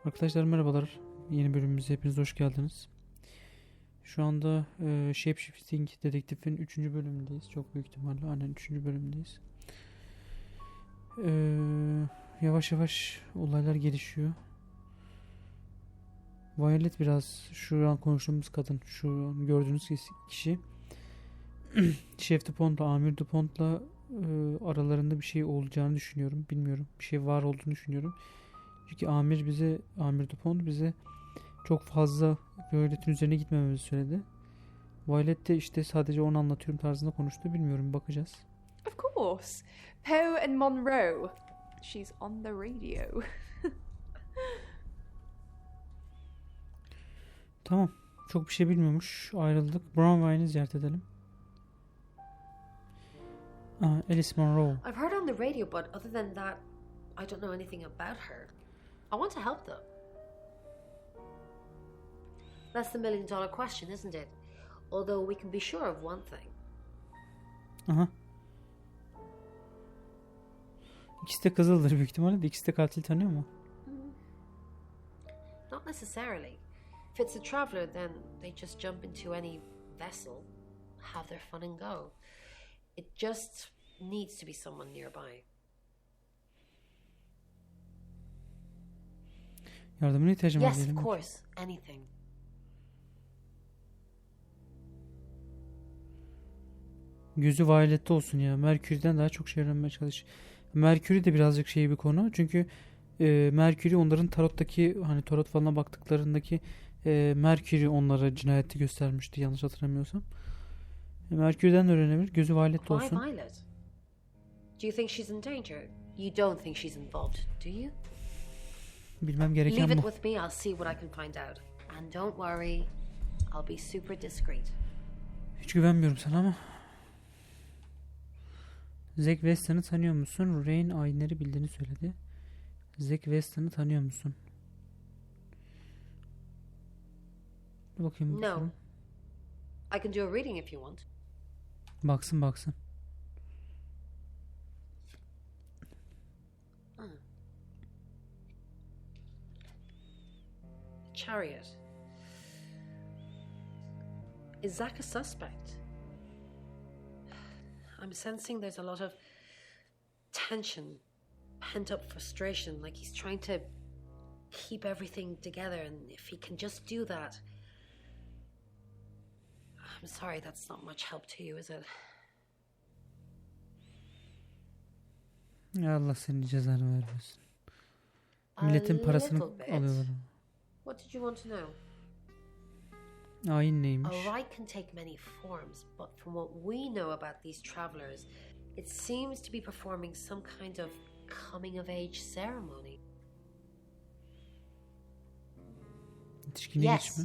Arkadaşlar merhabalar. Yeni bölümümüze hepiniz hoş geldiniz. Şu anda Shapeshifting Dedective'in 3. bölümündeyiz. Çok büyük ihtimalle. Aynen 3. bölümündeyiz. Yavaş yavaş olaylar gelişiyor. Violet biraz şu an konuştuğumuz kadın. Şu an gördüğünüz kişi Şef Dupont'la Amir Dupont'la aralarında bir şey olacağını düşünüyorum. Bilmiyorum. Bir şey var olduğunu düşünüyorum. Çünkü Amir Dupont bize çok fazla Violet'in üzerine gitmememizi söyledi. Violet de işte sadece onu anlatıyorum tarzında konuştu. Bilmiyorum, bakacağız. Of course. Poe and Monroe. She's on the radio. Tamam. Çok bir şey bilmiyormuş. Ayrıldık. Brownwine'ı ziyaret edelim. Alice Monroe. I've heard on the radio, but other than that, I don't know anything about her. I want to help them. That's the million-dollar question, isn't it? Although we can be sure of one thing. Aha. İkisi de Kızıldır büyük ihtimalle de. İkisi de katil tanıyor mu? Not necessarily. If it's a traveler, then they just jump into any vessel, have their fun and go. It just needs to be someone nearby. Yardımına ihtiyacım var Yes, diyelim. of course. Anything. Gözü Violet'te olsun ya. Merkür'den daha çok şey öğrenmeye çalış. Merkür de birazcık şey bir konu. Çünkü Merkür onların tarottaki, hani tarot falına baktıklarındaki Merkür onlara cinayeti göstermişti yanlış hatırlamıyorsam. Merkür'den de öğrenebilir. Gözü Violet'te olsun. Why Violet? Do you think she's in danger? You don't think she's involved, do you? Bilmem gereken Leave it bu. with me, I'll see what I can find out. And don't worry, I'll be super discreet. Hiç güvenmiyorum sana ama. Zack Weston'ı tanıyor musun? Rain ayinleri bildiğini söyledi. Zack Weston'ı tanıyor musun? Dur bakayım. No. I can do a reading if you want. Baksın. Chariot. Is Zack a suspect? I'm sensing there's a lot of tension, pent up frustration, like he's trying to keep everything together, and if he can just do that. I'm sorry, that's not much help to you, is it? Ya Allah senin cezanı vermesin. Milletin parasını alıyorlar. What did you want to know? Ayin neymiş? A rite can take many forms, but from what we know about these travelers, it seems to be performing some kind of coming of age ceremony. Yetişkinliğe geçme.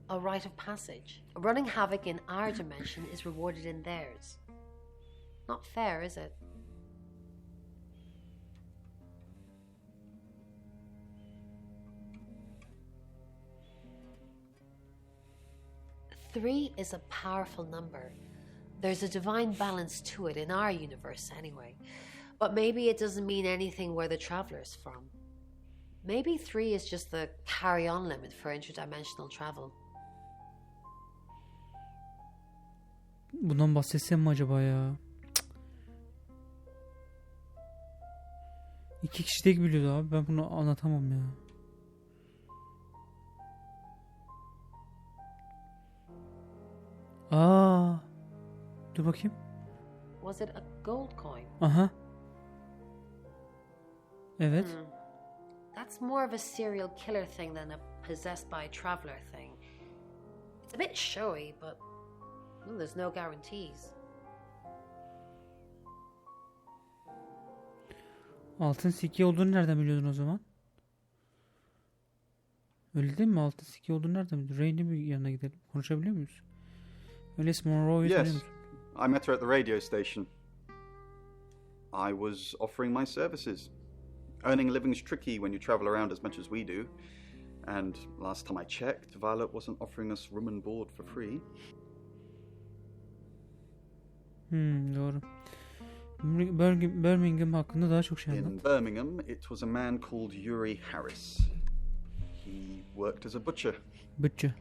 A rite of passage. Running havoc in our dimension is rewarded in theirs. Not fair, is it? Three is a powerful number. There's a divine balance to it in our universe anyway. But maybe it doesn't mean anything where the traveler's from. Maybe 3 is just the carry-on limit for interdimensional travel. Bundan bahsetsem mi acaba ya? İki kişi tek biliyordu abi. Ben bunu anlatamam ya. Dur bakayım. Was it a gold coin? Aha. Evet. That's more of a serial killer thing than a possessed by a traveler thing. It's a bit showy, but there's no guarantees. Altın sikke olduğunu nereden biliyordun o zaman? Öyle değil mi? Altın sikke olduğunu nereden biliyordun? Rain'in bir yanına gidelim. Konuşabiliyor muyuz? Alice Monroe'yu tanıyor Yes, musun? I met her at the radio station. I was offering my services. Earning a living's tricky when you travel around as much as we do. And last time I checked, Violet wasn't offering us room and board for free. Doğru. Birmingham hakkında daha çok şey anlat. In Birmingham, it was a man called Yuri Harris. He worked as a butcher. Butcher.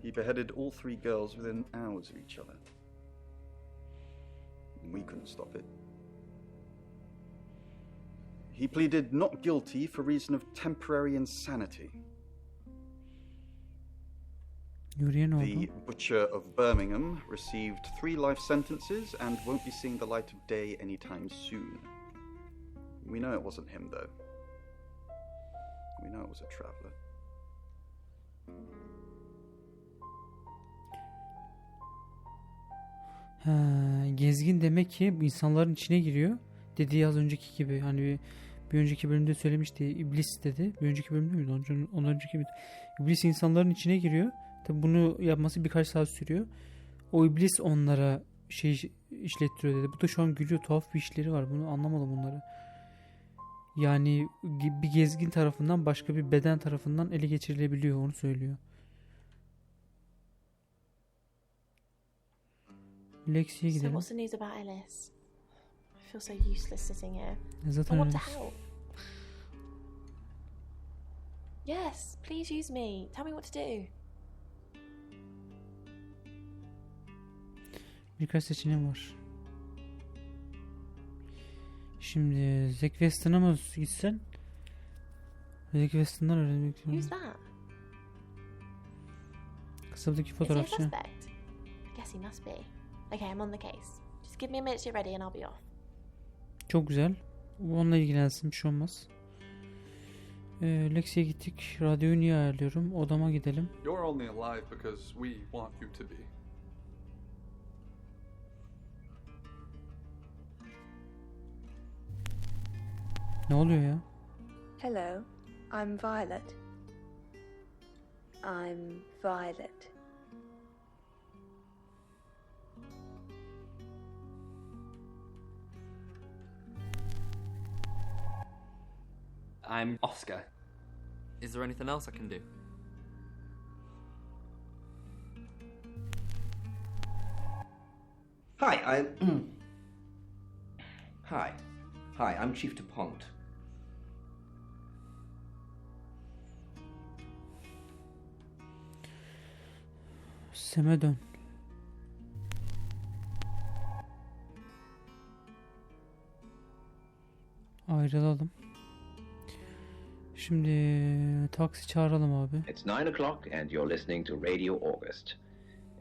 He beheaded all 3 girls within hours of each other. And we couldn't stop it. He pleaded not guilty for reason of temporary insanity. Yürüyen oldu. The butcher of Birmingham received 3 life sentences and won't be seeing the light of day anytime soon. We know it wasn't him, though. We know it was a traveller. Gezgin demek ki insanların içine giriyor. Dediği az önceki gibi. Hani bir önceki bölümde söylemişti. İblis dedi. Bir önceki bölümde miydi? Ondan önceki miydi? İblis insanların içine giriyor. Tabi bunu yapması birkaç saat sürüyor. O iblis onlara şey işlettiriyor dedi. Bu da şu an gülüyor. Tuhaf bir işleri var. Bunu anlamadım bunları. Yani bir gezgin tarafından başka bir beden tarafından ele geçirilebiliyor. Onu söylüyor. Lexi'ye So gidelim. what's the news about Ellis? I feel so useless sitting here. Zaten I want öyle. to help. Yes, please use me. Tell me what to do. Birkaç seçeneğim var. Şimdi Zack Weston'a mı gitsen? Zack Weston'dan öğrenmek Who's istiyorum. that? Kasabadaki Is he a fotoğrafçı. suspect? I guess he must be. Okay, I'm on the case. Just give me a minute to get ready and I'll be off. Çok güzel. Onunla ilgilensin, bir şey olmaz. Lexi'ye gittik. Radyoyu niye ayarlıyorum? Odama gidelim. You're only alive because we want you to be. Ne oluyor ya? Hello, I'm Violet. I'm Violet. I'm Oscar. Is there anything else I can do? Hi, Hi, I'm Chief DuPont. Seme dön. Ayrılalım. Şimdi taksi çağıralım abi. It's 9 o'clock and you're listening to Radio August.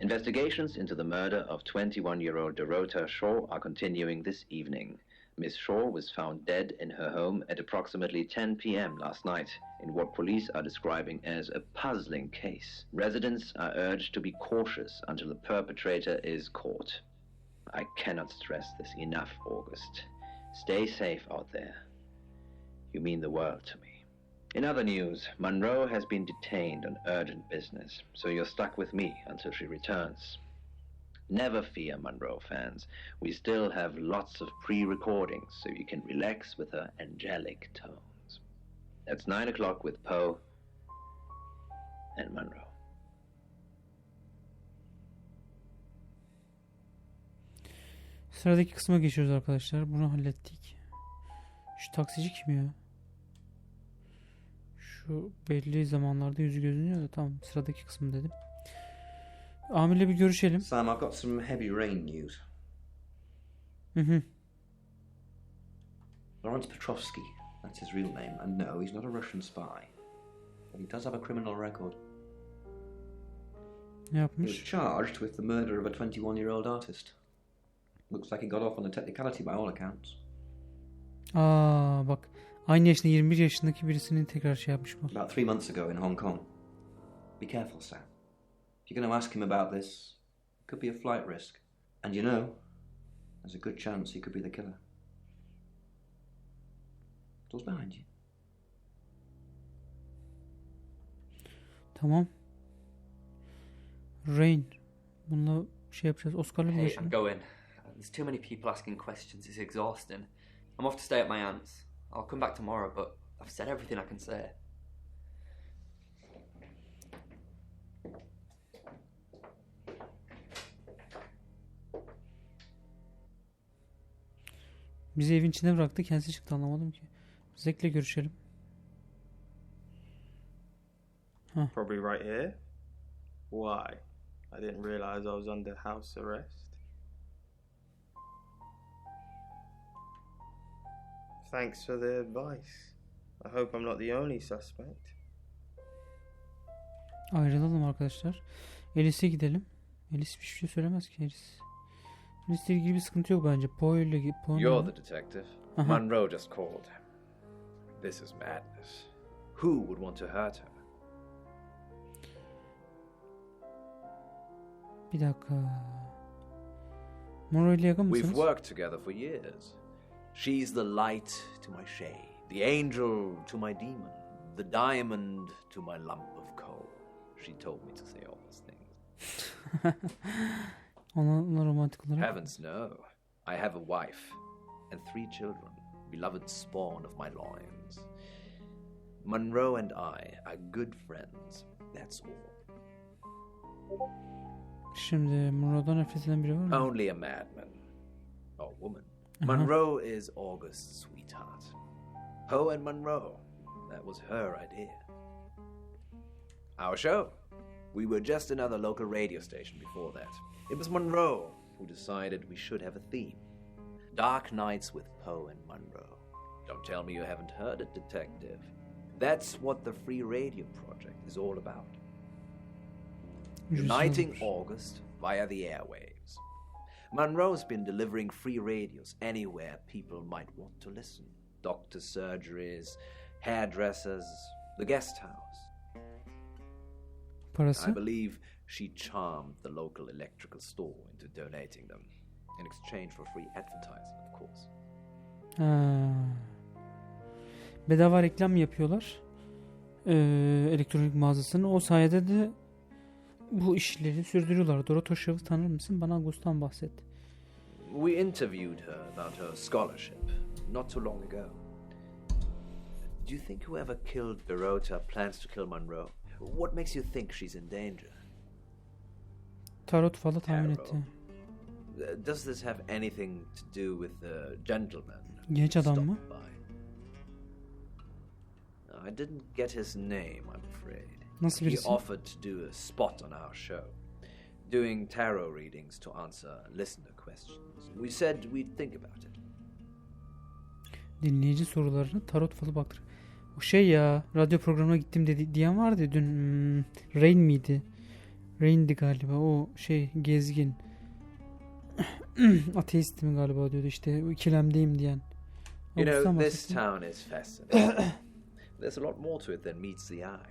Investigations into the murder of 21-year-old Dorota Shaw are continuing this evening. Miss Shaw was found dead in her home at approximately 10 p.m. last night in what police are describing as a puzzling case. Residents are urged to be cautious until the perpetrator is caught. I cannot stress this enough, August. Stay safe out there. You mean the world to me. In other news, Monroe has been detained on urgent business, so you're stuck with me until she returns. Never fear, Monroe fans. We still have lots of pre-recordings, so you can relax with her angelic tones. That's 9 o'clock with Poe and Monroe. Sıradaki kısma geçiyoruz arkadaşlar. Bunu hallettik. Şu taksici kim ya? Şu belli zamanlarda yüzü gözünüyor da tamam, sıradaki kısmı dedim. Amirle bir görüşelim. Sam, I've got some heavy rain news. Hı. Lawrence Petrovsky, that's his real name, and no, he's not a Russian spy. But he does have a criminal record. Ne He was yapmış? charged with the murder of a 21-year-old artist. Looks like he got off on a technicality by all accounts. Aa bak. Aynı yaşında 21 yaşındaki birisinin tekrar şey yapmış bu. About 3 months ago in Hong Kong. Be careful, Sam. If you're going to ask him about this, it could be a flight risk. And you know, there's a good chance he could be the killer. Door's behind you. Tamam. Rain. Bununla şey yapacağız. Oscar'la bir Hey, I'm görüşelim. going. There's too many people asking questions. It's exhausting. I'm off to stay at my aunt's. I'll come back tomorrow, but I've said everything I can say. Bizi evin içinde bıraktı. Kendisi çıktı, anlamadım ki. Zek'le görüşelim. Huh. Probably right here. Why? I didn't realize I was under house arrest. Thanks for the advice. I hope I'm not the only suspect. Ayrılalım arkadaşlar. Alice'e gidelim. Alice bir şey söylemez ki Alice. Alice'le ilgili bir sıkıntı yok bence. You're the detective. Monroe just called. This is madness. Who would want to hurt her? Bir dakika. Monroe ile yakın mısınız? We've worked together for years. She's the light to my shade, the angel to my demon, the diamond to my lump of coal. She told me to say all those things. Ona romantik olarak. Heavens no. I have a wife and 3 children, beloved spawn of my loins. Monroe and I are good friends. That's all. Şimdi Monroe'dan nefret eden biri var mı? Only a madman. Or woman. Monroe is August's sweetheart. Poe and Monroe. That was her idea. Our show. We were just another local radio station before that. It was Monroe who decided we should have a theme. Dark Nights with Poe and Monroe. Don't tell me you haven't heard it, Detective. That's what the Free Radio Project is all about. Uniting August via the airwaves. Monroe's been delivering free radios anywhere people might want to listen. Doctors' surgeries, hairdressers, the guest house. Parası? I believe she charmed the local electrical store into donating them, in exchange for free advertising, of course. Bedava reklam yapıyorlar. Elektronik mağazasının. O sayede de bu işleri sürdürüyorlar. Dorothy tanır mısın? Bana August'tan bahset. We interviewed her about her scholarship not too long ago. Do you think whoever killed Dorothy plans to kill Monroe? What makes you think she's in danger? Tarot falı tahmin etti. Does this have anything to do with the gentleman? Genç adam mı? I didn't get his name, I'm afraid. Nasıl birisi? He offered to do a spot on our show, doing tarot readings to answer listener questions. We said we'd think about it. Dinleyici sorularını tarot falı baktır. O şey ya, radyo programına gittim diyen vardı dün. Rain miydi? Rain'di galiba. O şey gezgin. Ateistim galiba diyordu işte. ikilemdeyim diyen. You know, this town is fascinating. There's a lot more to it than meets the eye.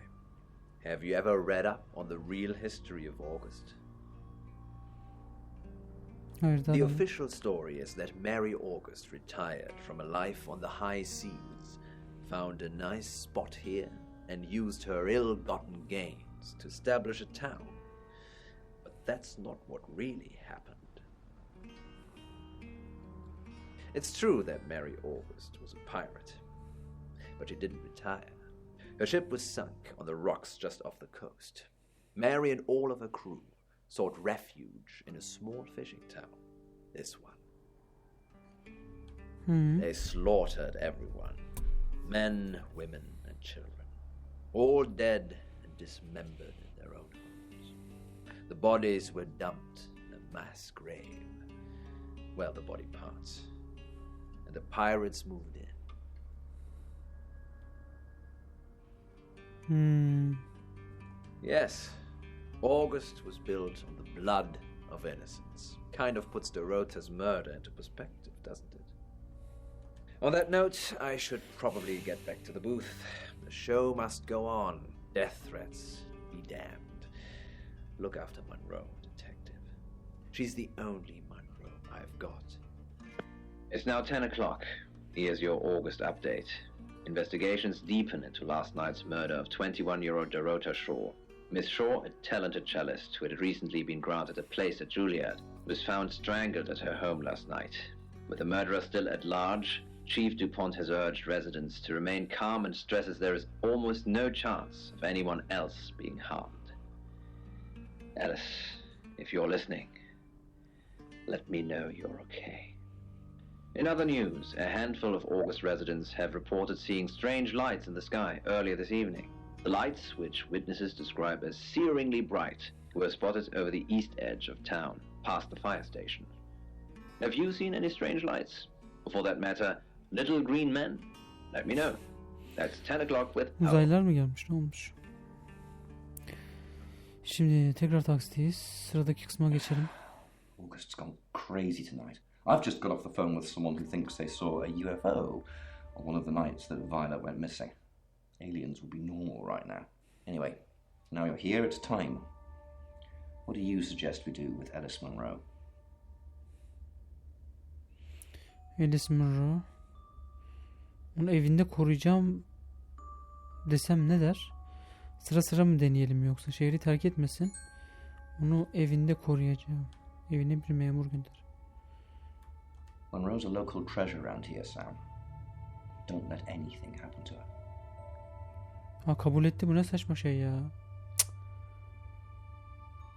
Have you ever read up on the real history of August? The official story is that Mary August retired from a life on the high seas, found a nice spot here, and used her ill-gotten gains to establish a town. But that's not what really happened. It's true that Mary August was a pirate, but she didn't retire. Her ship was sunk on the rocks just off the coast. Mary and all of her crew sought refuge in a small fishing town, this one. They slaughtered everyone, men, women, and children, all dead and dismembered in their own homes. The bodies were dumped in a mass grave, well, the body parts, and the pirates moved in. Yes, August was built on the blood of innocence. Kind of puts Dorothy's murder into perspective, doesn't it? On that note, I should probably get back to the booth. The show must go on. Death threats be damned. Look after Monroe, Detective. She's the only Monroe I've got. It's now 10 o'clock. Here's your August update. Investigations deepen into last night's murder of 21-year-old Dorothy Shaw. Miss Shaw, a talented cellist who had recently been granted a place at Juilliard, was found strangled at her home last night. With the murderer still at large, Chief DuPont has urged residents to remain calm and stresses there is almost no chance of anyone else being harmed. Alice, if you're listening, let me know you're okay. In other news, a handful of August residents have reported seeing strange lights in the sky earlier this evening. The lights, which witnesses describe as searingly bright, were spotted over the east edge of town, past the fire station. Have you seen any strange lights? Or for that matter, little green men? Let me know. That's 10 o'clock with Poe. Uzaylılar mı gelmiş? Ne olmuş? Şimdi tekrar taksideyiz. Sıradaki kısma geçelim. August's gone crazy tonight. I've just got off the phone with someone who thinks they saw a UFO on one of the nights that Violet went missing. Aliens would be normal right now. Anyway, now you're here, it's time. What do you suggest we do with Alice Munro? Alice Munro. Onu evinde koruyacağım desem ne der? Sıra sıra mı deneyelim yoksa? Şehri terk etmesin. Onu evinde koruyacağım. Evine bir memur gönder. Monroe's a local treasure around here, Sam. Don't let anything happen to her. Ha, kabul etti, bu ne saçma şey ya. Cık.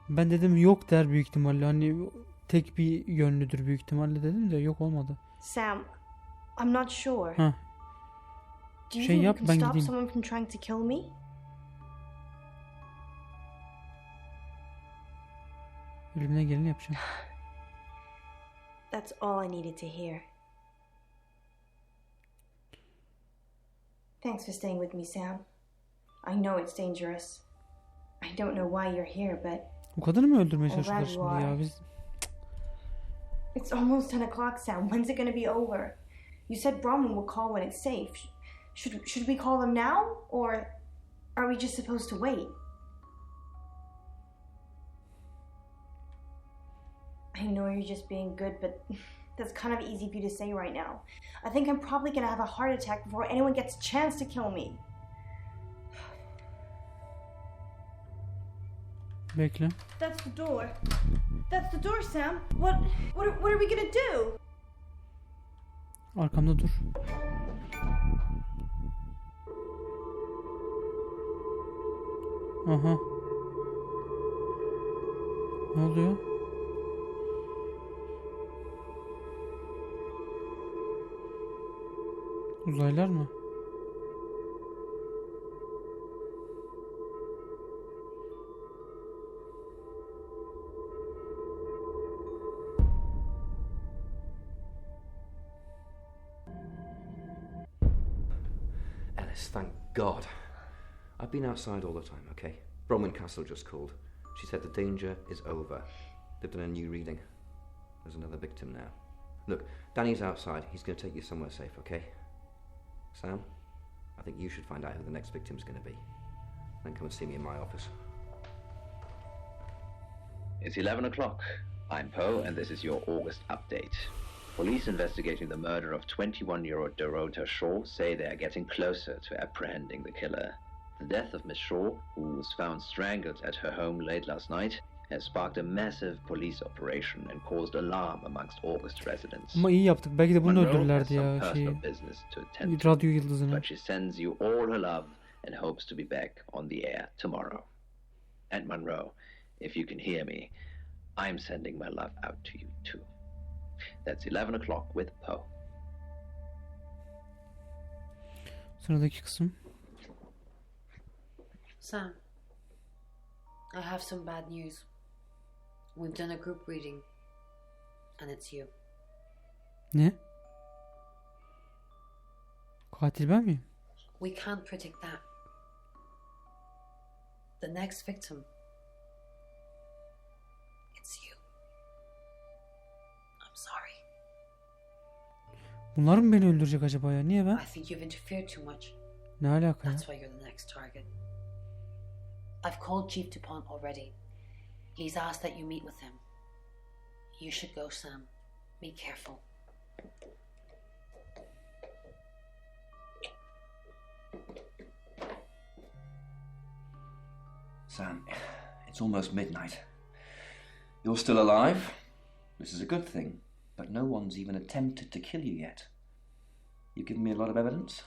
Ben dedim yok der büyük ihtimalle. Hani tek bir yönlüdür büyük ihtimalle dedim de yok olmadı. Sam, I'm not sure. Ha. Do you Şey think yap, you ben can stop gideyim. someone from trying to kill me? Elimden geleni yapacağım. That's all I needed to hear. Thanks for staying with me, Sam. I know it's dangerous. I don't know why you're here, but Bu kadını mı öldürmeye I'm glad çalışıyorlar you şimdi are. ya biz? It's almost 10 o'clock, Sam. When's it gonna be over? You said Brahman will call when it's safe. Should we call them now? Or are we just supposed to wait? I know you're just being good, but that's kind of easy for you to say right now. I think I'm probably gonna have a heart attack before anyone gets a chance to kill me. Bekle. That's the door. That's the door, Sam. What are we gonna do? Arkamda dur. Aha. Ne oluyor? Uzaylılar mı? Alice, thank God. I've been outside all the time, okay? Roman Castle just called. She said the danger is over. They've done a new reading. There's another victim now. Look, Danny's outside. He's going to take you somewhere safe, okay? Sam, I think you should find out who the next victim's going to be. Then come and see me in my office. It's 11 o'clock. I'm Poe, and this is your August update. Police investigating the murder of 21-year-old Dorota Shaw say they are getting closer to apprehending the killer. The death of Miss Shaw, who was found strangled at her home late last night, has sparked a massive police operation and caused alarm amongst August residents. Ama iyi yaptık. Belki de bunu Monroe has öldürürlerdi some ya personal şeyi. business to attend to, Radyo yıldızını. but she sends you all her love and hopes to be back on the air tomorrow. And Monroe, if you can hear me, I'm sending my love out to you too. That's 11 o'clock with Poe. Sıradaki kısım. Sam, I have some bad news. We've done a group reading, and it's you. Ne? Katil ben miyim? We can't predict that. The next victim, it's you. I'm sorry. Bunlar mı beni öldürecek acaba ya? Niye ben? I think you've interfered too much. Ne alaka ya? That's why you're the next target. I've called Chief DuPont already. He's asked that you meet with him. You should go, Sam. Be careful. Sam, it's almost midnight. You're still alive. This is a good thing, but no one's even attempted to kill you yet. You've given me a lot of evidence,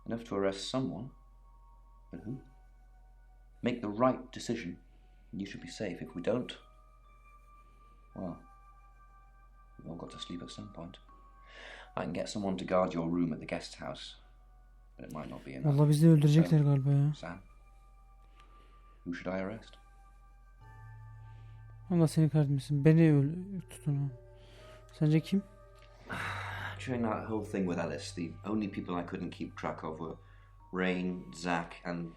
enough to arrest someone. But who? Make the right decision, and you should be safe. If we don't, well, we've all got to sleep at some point. I can get someone to guard your room at the guest house, but it might not be enough. Vallahi bizi öldürecekler galiba ya. Sam, Who should I arrest? Allah seni kahretmesin. Beni tutun. Sence kim? During that whole thing with Alice, the only people I couldn't keep track of were Rain, Zach, and...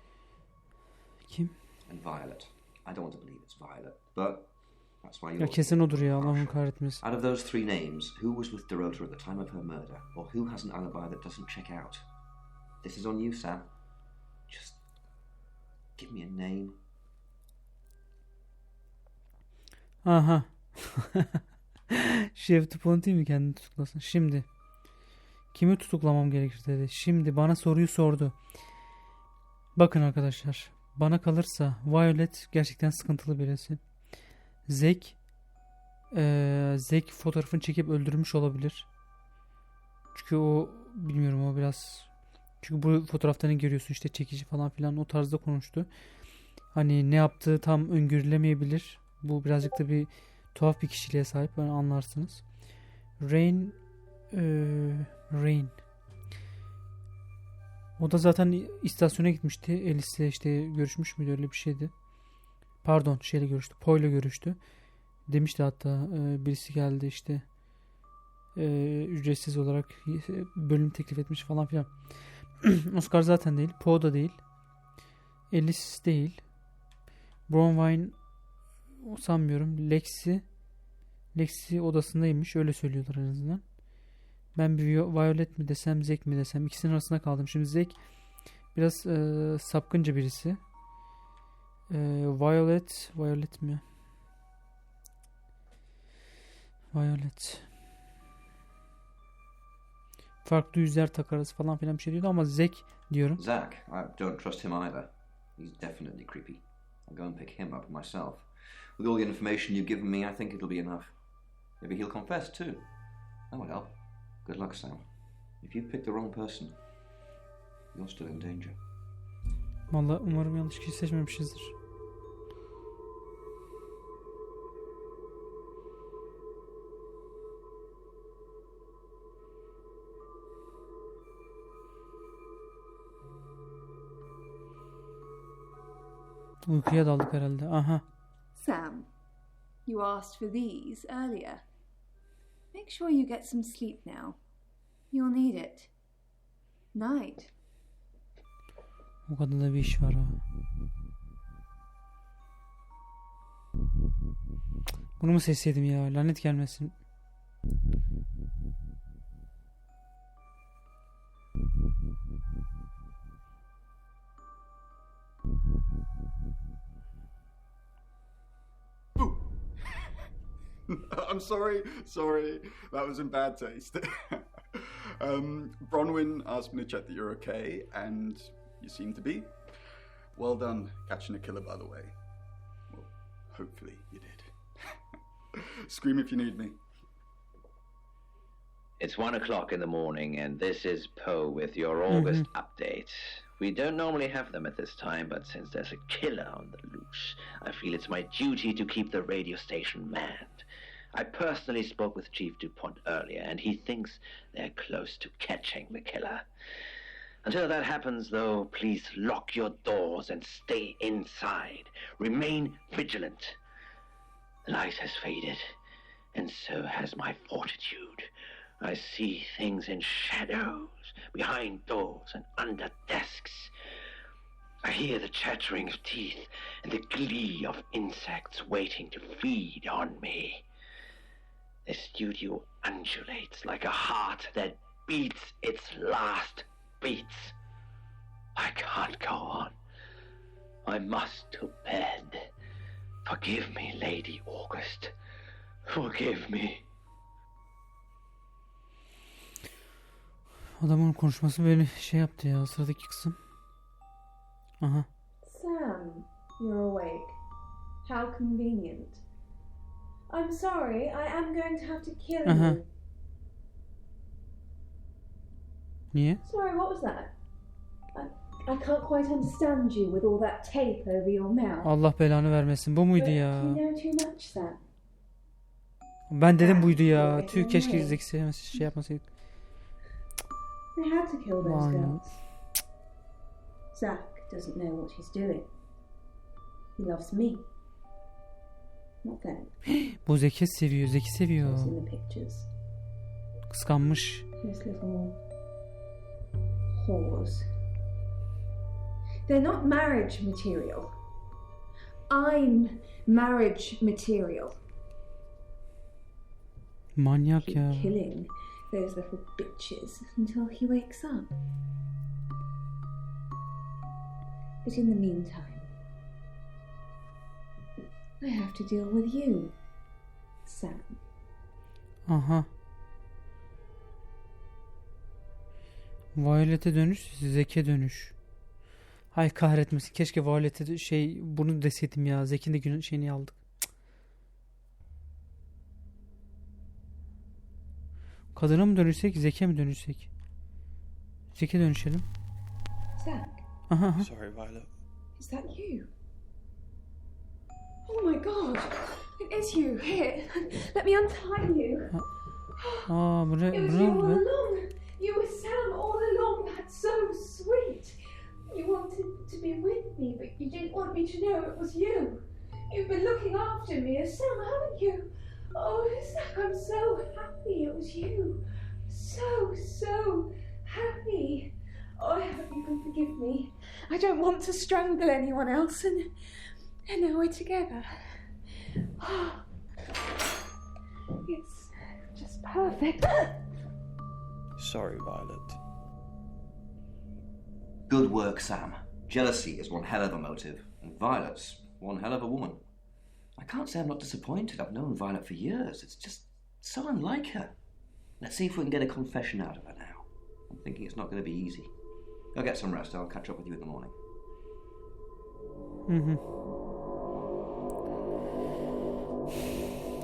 Kim? And Violet. I don't want to believe it's Violet, but that's why you're... Ya kesin odur ya, Allah'ın kahretmesin. Out of those three names, who was with Dorota at the time of her murder, or who has an alibi that doesn't check out? This is on you, Sam. Just give me a name. Aha. Shapeshifting değil mi kendini tutuklasın? Şimdi. Kimi tutuklamam gerekir dedi. Şimdi bana soruyu sordu. Bakın arkadaşlar. Bana kalırsa Violet gerçekten sıkıntılı birisi. Zack fotoğrafını çekip öldürmüş olabilir. Çünkü o bilmiyorum o biraz çünkü bu fotoğrafta ne görüyorsun işte çekici falan filan o tarzda konuştu. Hani ne yaptığı tam öngörülemeyebilir. Bu birazcık da bir tuhaf bir kişiliğe sahip. Yani anlarsınız. Rain o da zaten istasyona gitmişti. Alice'le işte görüşmüş müydü öyle bir şeydi. Pardon şeyle görüştü. Poe'yle görüştü. Demişti hatta birisi geldi işte ücretsiz olarak bölüm teklif etmiş falan filan. Oscar zaten değil. Poe da değil. Alice değil. Bronwyn sanmıyorum. Lexi odasındaymış. Öyle söylüyorlar en azından. Ben bir Violet mi desem Zack mi desem ikisinin arasında kaldım. Şimdi Zack biraz sapkınca birisi. Violet mi? Violet. Farklı yüzler takarız falan filan bir şey diyordu ama Zack diyorum. Zack, I don't trust him either. He's definitely creepy. I'll go and pick him up myself. With all the information you've given me, I think it'll be enough. Maybe he'll confess too. That would help. Good luck, Sam. If you pick the wrong person, you're still in danger. Vallahi umarım yanlış kişi seçmemişizdir. Uykuya daldık herhalde. Aha. Sam, you asked for these earlier. Make sure you get some sleep now. You'll need it. Night. O kadar da bir iş var ha. Bunu mu seçseydim ya? Lanet gelmesin. I'm sorry. That was in bad taste. Bronwyn asked me to check that you're okay, and you seem to be. Well done catching a killer, by the way. Well, hopefully you did. Scream if you need me. It's 1 o'clock in the morning, and this is Poe with your August update. We don't normally have them at this time, but since there's a killer on the loose, I feel it's my duty to keep the radio station manned. I personally spoke with Chief DuPont earlier, and he thinks they're close to catching the killer. Until that happens, though, please lock your doors and stay inside. Remain vigilant. The light has faded, and so has my fortitude. I see things in shadows, behind doors and under desks. I hear the chattering of teeth and the glee of insects waiting to feed on me. The studio undulates like a heart that beats its last beats. I can't go on. I must to bed. Forgive me, Lady August. Forgive me. Adamın konuşması beni şey yaptı ya sıradaki kısım. Aha. Sam, you're awake. How convenient. I'm sorry, I am going to have to kill you. Niye? Sorry, what was that? I can't quite understand you with all that tape over your mouth. Allah belanı vermesin. Bu muydu ya? You know too much, Sam. Ben dedim buydu ya. Tüy keşke izleseydik şey yapmasaydık. They had to kill those girls. Zack doesn't know what he's doing. He loves me. Not them. Bu Zeki seviyor. Zeki seviyor. Those in the pictures. Kıskanmış. Those little whores. They're not marriage material. I'm marriage material. Manyak Keep ya. killing those little bitches until he wakes up. But in the meantime, I have to deal with you, Sam. Aha. Violet'e dönüş, Zek'e dönüş. Hay kahretmesin. Keşke Violet'e bunu deseydim ya. Zek'in de günün şeyini aldık. Cık. Kadına mı dönüşsek, Zek'e mi dönüşsek? Zek'e dönüşelim. Zach, Aha. Sorry, Violet. is that you? Oh my god, it is you. Here, let me untie you. Aa, bu ne It was oldu you all be? along. You were Sam all along. That's so sweet. You wanted to be with me, but you didn't want me to know it was you. You've been looking after me as Sam, haven't you? Oh, Zach, I'm so happy it was you. So happy. Oh, I hope you can forgive me. I don't want to strangle anyone else, and now we're together. It's just perfect. Sorry, Violet. Good work, Sam. Jealousy is one hell of a motive, and Violet's one hell of a woman. I can't say I'm not disappointed. I've known Violet for years. It's just so unlike her. Let's see if we can get a confession out of her now. I'm thinking it's not going to be easy. Go get some rest. I'll catch up with you in the morning.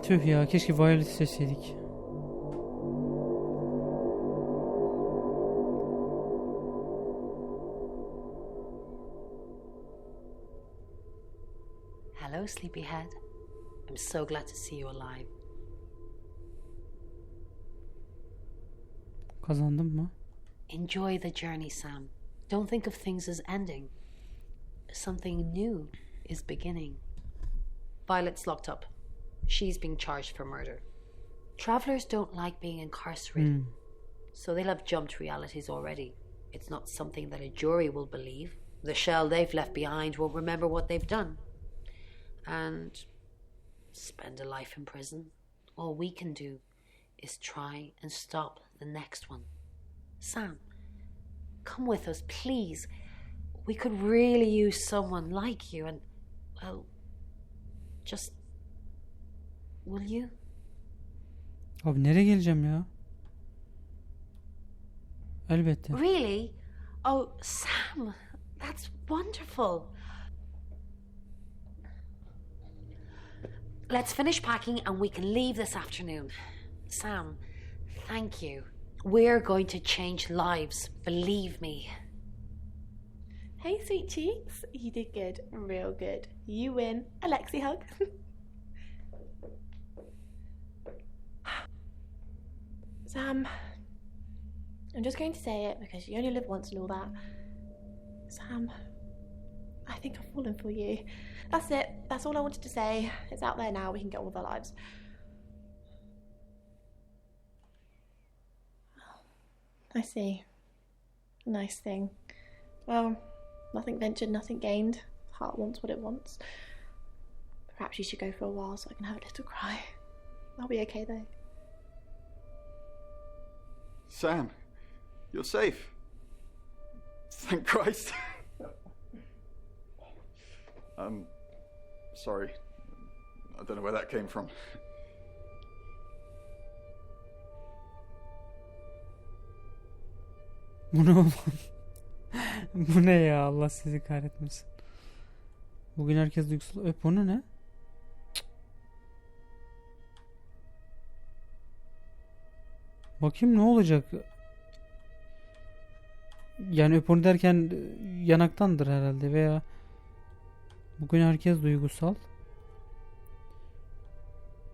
Tüh ya, keşke Violet'i seçseydik. Hello, sleepyhead. I'm so glad to see you alive. Kazandım mı? Enjoy the journey, Sam. Don't think of things as ending. Something new is beginning. Violet's locked up. She's being charged for murder. Travelers don't like being incarcerated, so they'll have jumped realities already. It's not something that a jury will believe. The shell they've left behind will remember what they've done and spend a life in prison. All we can do is try and stop the next one. Sam, come with us, please. We could really use someone like you and, well, just... Will you? Abi nereye geleceğim ya? Elbette. Really? Oh, Sam, that's wonderful. Let's finish packing and we can leave this afternoon. Sam, thank you. We're going to change lives, believe me. Hey, sweet cheeks. You did good. Real good. You win. Alexi hug. Sam, I'm just going to say it because you only live once and all that. Sam, I think I've fallen for you. That's it. That's all I wanted to say. It's out there now. We can get on with our lives. I see. Nice thing. Well, nothing ventured, nothing gained. Heart wants what it wants. Perhaps you should go for a while so I can have a little cry. I'll be okay though. Sam, you're safe. Thank Christ. Sorry. I don't know where that came from. Bu ne oğlum? Bu ne ya, Allah sizi kahretmesin. Bugün herkes duygusal. Öp onu ne? Bakayım ne olacak? Yani öp onu derken yanaktandır herhalde veya bugün herkes duygusal.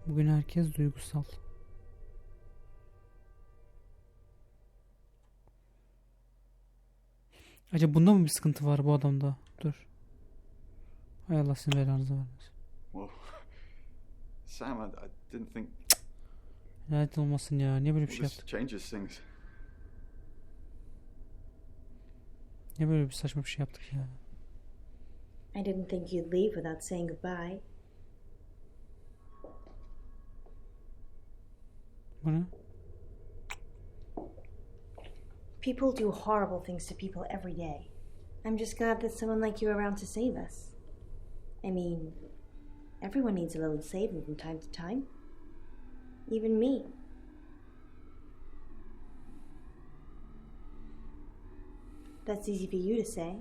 Bugün herkes duygusal. Acaba bunda mı bir sıkıntı var bu adamda? Dur. Hay Allah sizin belanızı vermesin. Well, Sam, I didn't think Lanet olmasın ya. Niye böyle bir şey this yaptık? changes things. Niye böyle bir saçma bir şey yaptık ya? I didn't think you'd leave without saying goodbye. Bu ne? People do horrible things to people every day. I'm just glad there's someone like you around to save us. I mean, everyone needs a little saving from time to time. Even me. That's easy for you to say.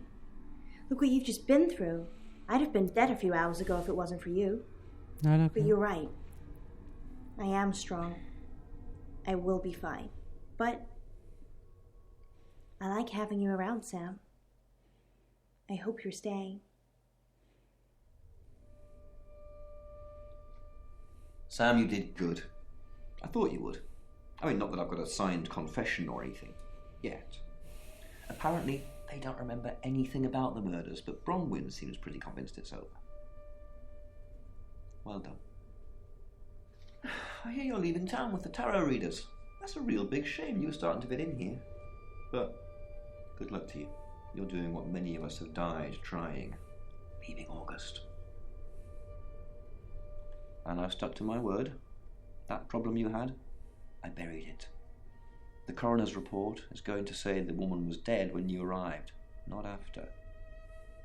Look what you've just been through. I'd have been dead a few hours ago if it wasn't for you. Ne alaka? But you're right. I am strong. I will be fine. But I like having you around, Sam. I hope you're staying. Sam, you did good. I thought you would. I mean, not that I've got a signed confession or anything. Yet. Apparently, they don't remember anything about the murders, but Bronwyn seems pretty convinced it's over. Well done. I hear you're leaving town with the tarot readers. That's a real big shame you were starting to fit in here. But good luck to you. You're doing what many of us have died trying. Leaving August. And I've stuck to my word. That problem you had, I buried it. The coroner's report is going to say the woman was dead when you arrived, not after.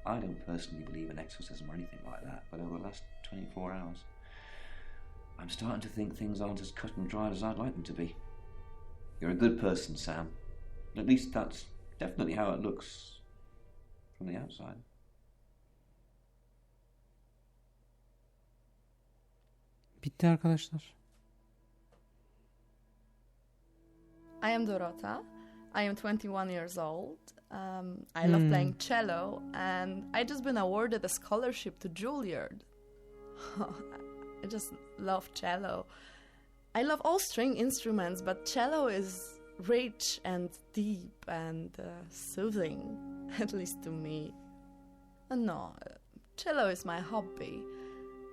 I don't personally believe in exorcism or anything like that, but over the last 24 hours, I'm starting to think things aren't as cut and dried as I'd like them to be. You're a good person, Sam. At least that's definitely how it looks from the outside. Bitti arkadaşlar. I am Dorota. I am 21 years old. I love playing cello, and I just been awarded a scholarship to Juilliard. I just love cello. I love all string instruments, but cello is rich and deep and soothing, at least to me. No, cello is my hobby,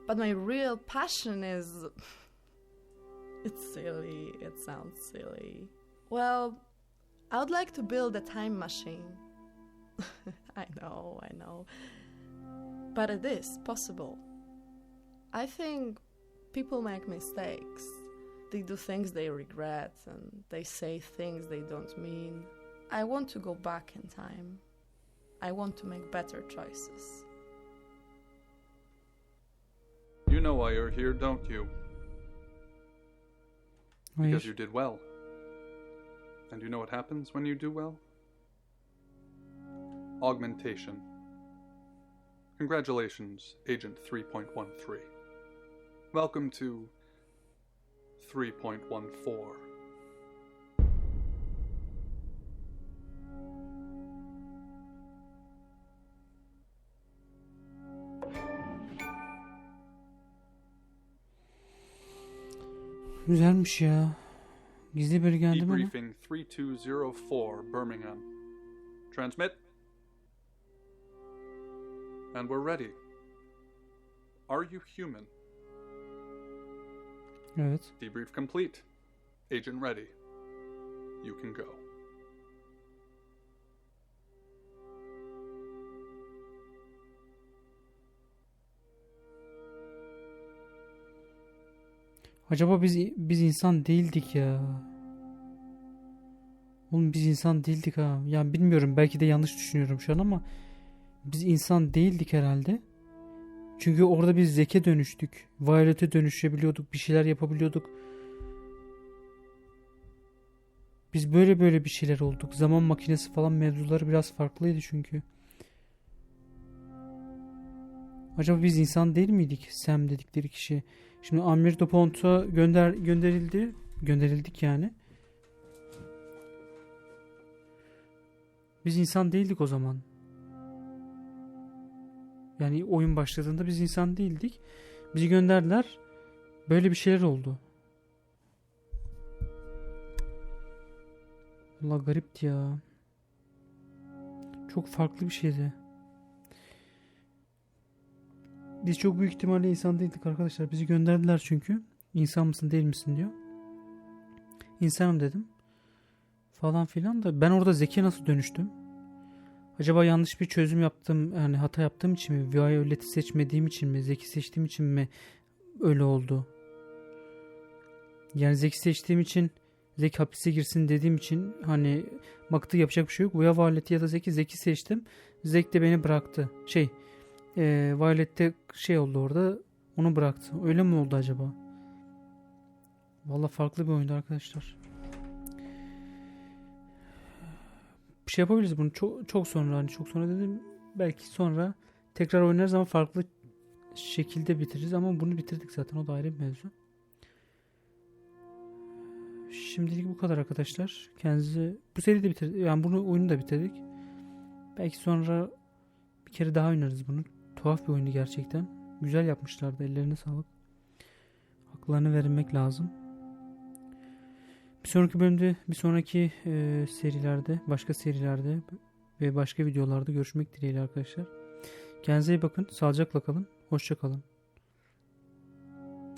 but my real passion is... It's silly, it sounds silly. Well, I would like to build a time machine. I know. But it is possible. I think people make mistakes. They do things they regret and they say things they don't mean. I want to go back in time. I want to make better choices. You know why you're here, don't you? Because Hayır. you did well. And you know what happens when you do well? Augmentation. Congratulations, Agent 3.13. Welcome to 3.14. Güzelmiş ya. Gizli biri geldi mi? Debriefing 3204 Birmingham. Transmit. And we're ready. Are you human? Evet. Debrief complete. Agent ready. You can go. Acaba biz insan değildik ya. Oğlum biz insan değildik ha. Yani bilmiyorum, belki de yanlış düşünüyorum şu an ama biz insan değildik herhalde. Çünkü orada biz zeke dönüştük. Violet'e dönüşebiliyorduk. Bir şeyler yapabiliyorduk. Biz böyle bir şeyler olduk. Zaman makinesi falan mevzuları biraz farklıydı çünkü. Acaba biz insan değil miydik? Sam dedikleri kişi. Şimdi Amir Dupont'a gönderildik yani. Biz insan değildik o zaman. Yani oyun başladığında biz insan değildik. Bizi gönderdiler. Böyle bir şeyler oldu. Allah garipti ya. Çok farklı bir şeydi. Biz çok büyük ihtimalle insan değildik arkadaşlar. Bizi gönderdiler çünkü. İnsan mısın değil misin diyor. İnsanım dedim. Falan filan da ben orada Zeki nasıl dönüştüm? Acaba yanlış bir çözüm yaptım, yani hata yaptığım için mi? Violet'i seçmediğim için mi? Zeki seçtiğim için mi öyle oldu? Yani Zeki seçtiğim için, Zeki hapise girsin dediğim için hani baktı yapacak bir şey yok. Bu ya Violet'i ya da Zeki seçtim. Zeki de beni bıraktı. Violet'te oldu orada, onu bıraktı. Öyle mi oldu acaba? Vallahi farklı bir oyundu arkadaşlar. Bir şey yapabiliriz bunu çok sonra, hani çok sonra dedim, belki sonra tekrar oynarız ama farklı şekilde bitiririz, ama bunu bitirdik zaten, o da ayrı bir mevzu. Şimdilik bu kadar arkadaşlar. Kendinize, bu seriyi de bitirdik, yani bunu, oyunu da bitirdik. Belki sonra bir kere daha oynarız bunu. Tuhaf bir oyundu gerçekten. Güzel yapmışlardı, ellerine sağlık. Haklarını vermek lazım. Bir sonraki bölümde, bir sonraki serilerde, başka serilerde ve başka videolarda görüşmek dileğiyle arkadaşlar. Kendinize iyi bakın. Sağlıcakla kalın. Hoşça kalın.